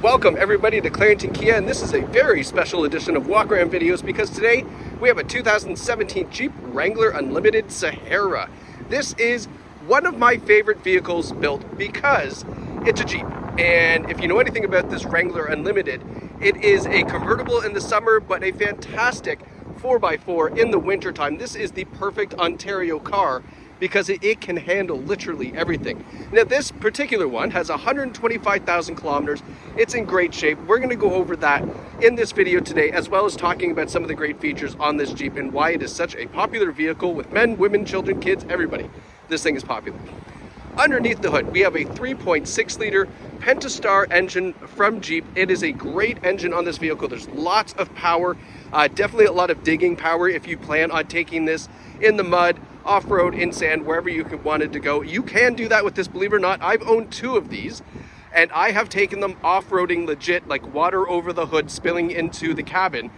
Welcome everybody to Clarington Kia, and this is a very special edition of walk around videos because today we have a 2017 Jeep Wrangler Unlimited Sahara. This is one of my favorite vehicles built because it's a Jeep, and if you know anything about this Wrangler Unlimited, it is a convertible in the summer but a fantastic 4x4 in the winter time. This is the perfect Ontario car because it can handle literally everything. Now this particular one has 125,000 kilometers. It's in great shape. We're gonna go over that in this video today, as well as talking about some of the great features on this Jeep and why it is such a popular vehicle with men, women, children, kids, everybody. This thing is popular. Underneath the hood, we have a 3.6 liter Pentastar engine from Jeep. It is a great engine on this vehicle. There's lots of power, definitely a lot of digging power if you plan on taking this in the mud, off-road, in sand, wherever you wanted to go. You can do that with this, believe it or not. I've owned two of these, and I have taken them off-roading legit, like water over the hood spilling into the cabin.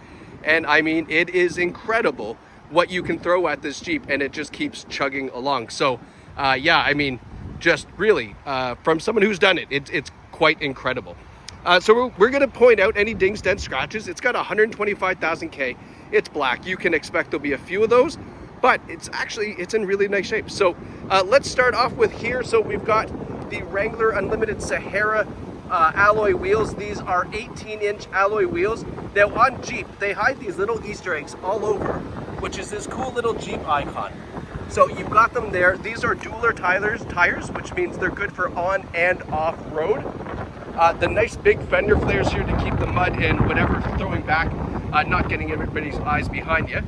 And I mean, it is incredible what you can throw at this Jeep, and it just keeps chugging along. So yeah, I mean, just really, from someone who's done it, it's quite incredible. So we're gonna point out any dings, dents, scratches. It's got 125,000 K. It's black. You can expect there'll be a few of those, but it's in really nice shape. So let's start off with here. So we've got the Wrangler Unlimited Sahara alloy wheels. These are 18-inch alloy wheels. Now on Jeep, they hide these little Easter eggs all over, which is this cool little Jeep icon. So you've got them there. These are dualer tires, which means they're good for on and off road. The nice big fender flares here to keep the mud and whatever throwing back, not getting everybody's eyes behind you.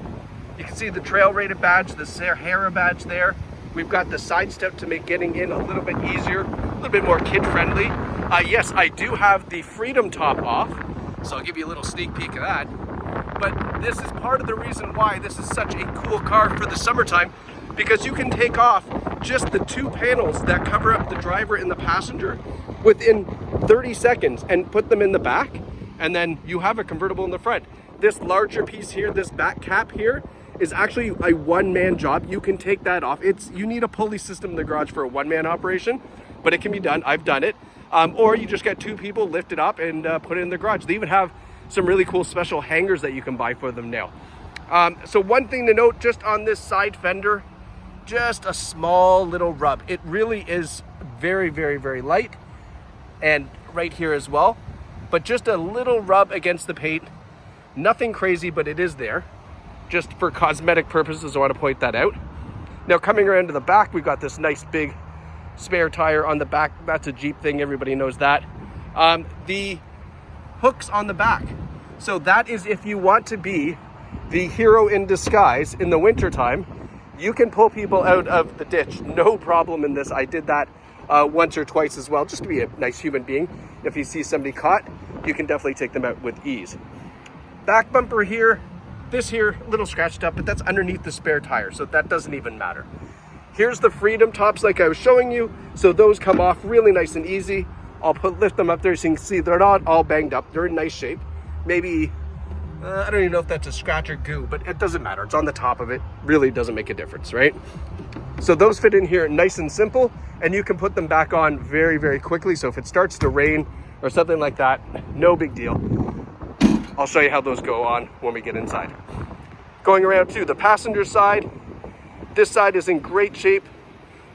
You can see the trail rated badge, the Sahara badge there. We've got the side step to make getting in a little bit easier, a little bit more kid friendly. Yes, I do have the Freedom top off, so I'll give you a little sneak peek of that. But this is part of the reason why this is such a cool car for the summertime, because you can take off just the two panels that cover up the driver and the passenger within 30 seconds and put them in the back, and then you have a convertible in the front. This larger piece here, this back cap here, is actually a one-man job. You can take that off. You need a pulley system in the garage for a one-man operation, but it can be done. I've done it. Or you just get two people, lift it up and put it in the garage. They even have some really cool special hangers that you can buy for them now. So one thing to note just on this side fender, just a small little rub. It really is very, very, very light, and right here as well, but just a little rub against the paint. Nothing crazy, but it is there. Just for cosmetic purposes, I want to point that out. Now coming around to the back, we've got this nice big spare tire on the back. That's a Jeep thing, everybody knows that. The hooks on the back. So that is if you want to be the hero in disguise in the winter time. You can pull people out of the ditch, no problem in this. I did that once or twice as well, just to be a nice human being. If you see somebody caught, you can definitely take them out with ease. Back bumper here, this here, a little scratched up, but that's underneath the spare tire, so that doesn't even matter. Here's the Freedom tops like I was showing you, so those come off really nice and easy. I'll lift them up there so you can see they're not all banged up. They're in nice shape. Maybe, I don't even know if that's a scratch or goo, but it doesn't matter. It's on the top of it. Really doesn't make a difference, right? So those fit in here nice and simple, and you can put them back on very, very quickly. So if it starts to rain or something like that, no big deal. I'll show you how those go on when we get inside. Going around to the passenger side, this side is in great shape.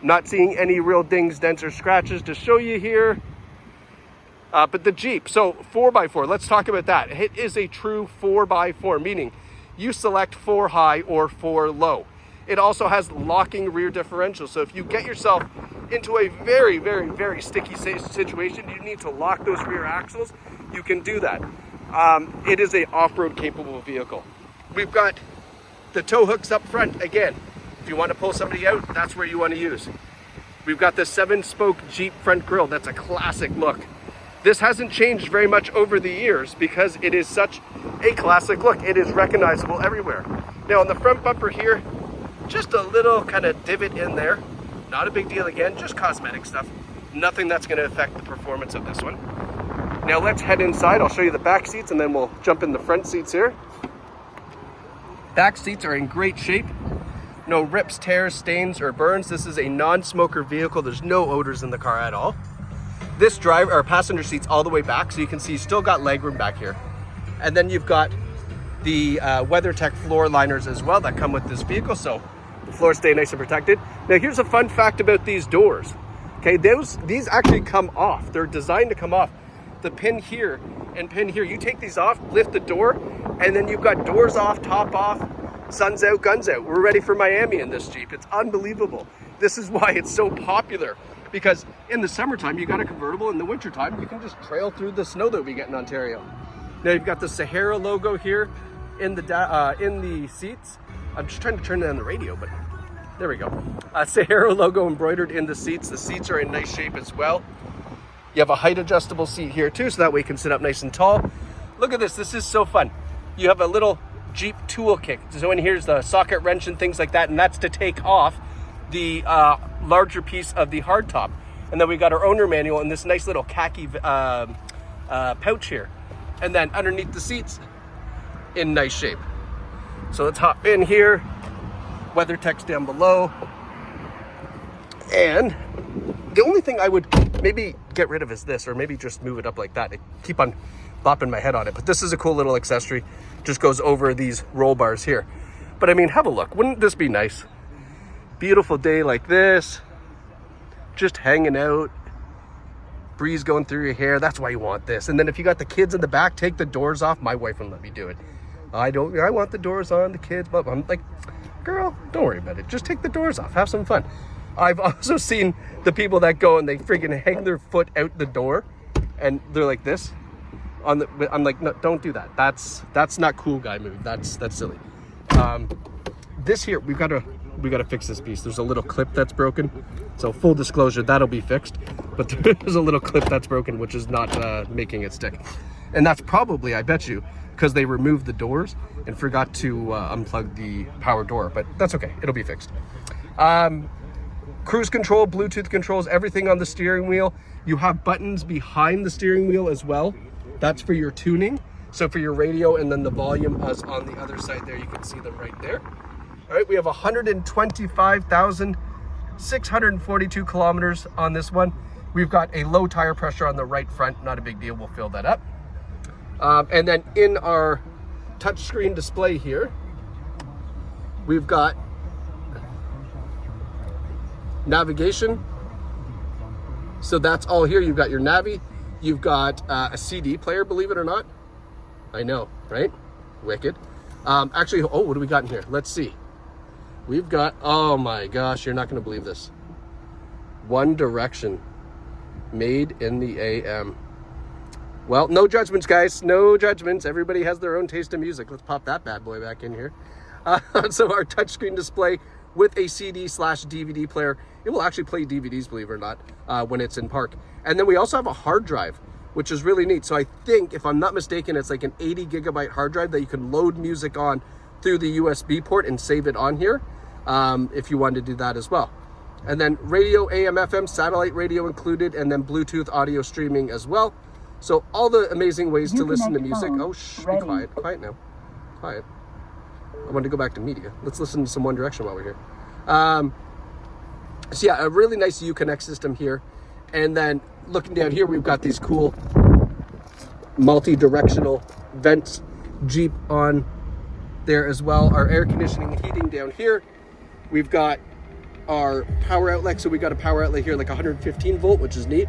Not seeing any real dings, dents, or scratches to show you here. But the Jeep, so 4x4, let's talk about that. It is a true 4x4, meaning you select 4 high or 4 low. It also has locking rear differential. So if you get yourself into a very, very, very sticky situation, you need to lock those rear axles, you can do that. It is a off-road capable vehicle. We've got the tow hooks up front. Again, if you want to pull somebody out, that's where you want to use. We've got the 7-spoke Jeep front grille. That's a classic look. This hasn't changed very much over the years because it is such a classic look. It is recognizable everywhere. Now on the front bumper here, just a little kind of divot in there. Not a big deal, again, just cosmetic stuff. Nothing that's going to affect the performance of this one. Now let's head inside. I'll show you the back seats and then we'll jump in the front seats here. Back seats are in great shape. No rips, tears, stains, or burns. This is a non-smoker vehicle. There's no odors in the car at all. this driver or passenger seat's all the way back, so you can see you still got legroom back here. And then you've got the WeatherTech floor liners as well that come with this vehicle, so the floors stay nice and protected. Now here's a fun fact about these doors. Okay, these actually come off. They're designed to come off. The pin here and pin here, you take these off, lift the door, and then you've got doors off, top off, sun's out, guns out. We're ready for Miami in this Jeep. It's unbelievable. This is why it's so popular, because in the summertime, you got a convertible. In the wintertime, you can just trail through the snow that we get in Ontario. Now you've got the Sahara logo here in the seats. I'm just trying to turn down the radio, but there we go. Sahara logo embroidered in the seats. The seats are in nice shape as well. You have a height adjustable seat here too, so that way you can sit up nice and tall. Look at this, this is so fun. You have a little Jeep tool kick. So in here's the socket wrench and things like that, and that's to take off the larger piece of the hardtop. And then we got our owner manual in this nice little khaki pouch here. And then underneath the seats, in nice shape. So let's hop in here. WeatherTech's down below. And the only thing I would maybe get rid of is this, or maybe just move it up like that. I keep on bopping my head on it, but this is a cool little accessory. Just goes over these roll bars here. But I mean, have a look. Wouldn't this be nice? Beautiful day like this, just hanging out, breeze going through your hair. That's why you want this. And then if you got the kids in the back, take the doors off. My wife wouldn't let me do it. I want the doors on, the kids, but I'm like, girl, don't worry about it. Just take the doors off, have some fun. I've also seen the people that go and they freaking hang their foot out the door and they're like this on the, I'm like, no, don't do that. That's not cool guy move. That's silly. This here, we gotta fix this piece. There's a little clip that's broken. So full disclosure, that'll be fixed. But there's a little clip that's broken, which is not making it stick. And that's probably, I bet you, because they removed the doors and forgot to unplug the power door, but that's okay, it'll be fixed. Cruise control, Bluetooth controls, everything on the steering wheel. You have buttons behind the steering wheel as well. That's for your tuning. So for your radio, and then the volume is on the other side there. You can see them right there. All right, we have 125,642 kilometers on this one. We've got a low tire pressure on the right front, not a big deal, we'll fill that up. And then in our touchscreen display here, we've got navigation. So that's all here. You've got your Navi. You've got a CD player, believe it or not. I know, right? Wicked. Actually, oh, what do we got in here? Let's see. We've got, oh my gosh, you're not going to believe this. One Direction, made in the AM. Well, no judgments, guys. No judgments. Everybody has their own taste in music. Let's pop that bad boy back in here. So our touchscreen display with a CD/DVD player. It will actually play DVDs, believe it or not, when it's in park. And then we also have a hard drive, which is really neat. So I think, if I'm not mistaken, it's like an 80 gigabyte hard drive that you can load music on through the USB port and save it on here, if you wanted to do that as well. And then radio, AM, FM, satellite radio included, and then Bluetooth audio streaming as well. So all the amazing ways to listen to music. Oh, shh, be quiet. Quiet now. Quiet. I wanted to go back to media. Let's listen to some One Direction while we're here. So yeah, a really nice Uconnect system here. And then looking down here, we've got these cool multi-directional vents, Jeep on there as well. Our air conditioning and heating down here. We've got our power outlet. So we got a power outlet here, like 115 volt, which is neat.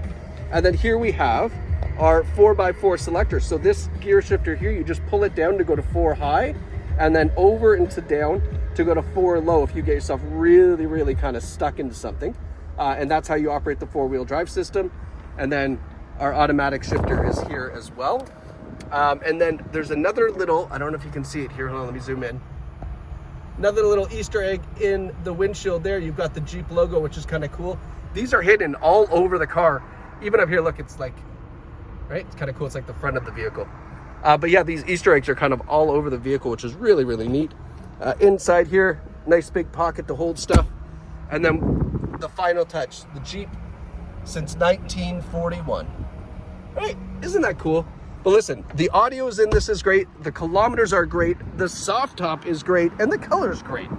And then here we have our 4x4 selector. So this gear shifter here, you just pull it down to go to 4 high, and then over into down to go to 4 low if you get yourself really, really kind of stuck into something. And that's how you operate the 4-wheel drive system. And then our automatic shifter is here as well. And then there's another little, I don't know if you can see it here. Hold on, let me zoom in. Another little Easter egg in the windshield there. You've got the Jeep logo, which is kind of cool. These are hidden all over the car. Even up here, look, it's like, right? It's kind of cool. It's like the front of the vehicle. But yeah, these Easter eggs are kind of all over the vehicle, which is really, really neat. Inside here, nice big pocket to hold stuff. And then the final touch, the Jeep since 1941. Right? Isn't that cool? But listen, the audio in this is great. The kilometers are great. The soft top is great. And the color is great.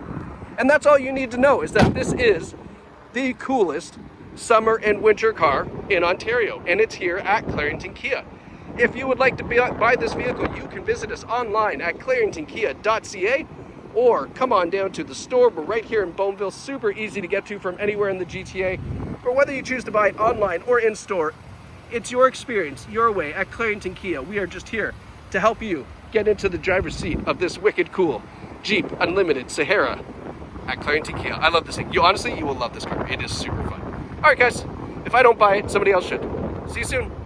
And that's all you need to know, is that this is the coolest summer and winter car in Ontario, and it's here at Clarington Kia. If you would like to buy this vehicle, you can visit us online at claringtonkia.ca or come on down to the store. We're right here in Boneville, super easy to get to from anywhere in the GTA. But whether you choose to buy it online or in store, it's your experience, your way at Clarington Kia. We are just here to help you get into the driver's seat of this wicked cool Jeep Unlimited Sahara at Clarington Kia. I love this thing. Honestly, you will love this car. It is super fun. All right, guys, if I don't buy it, somebody else should. See you soon.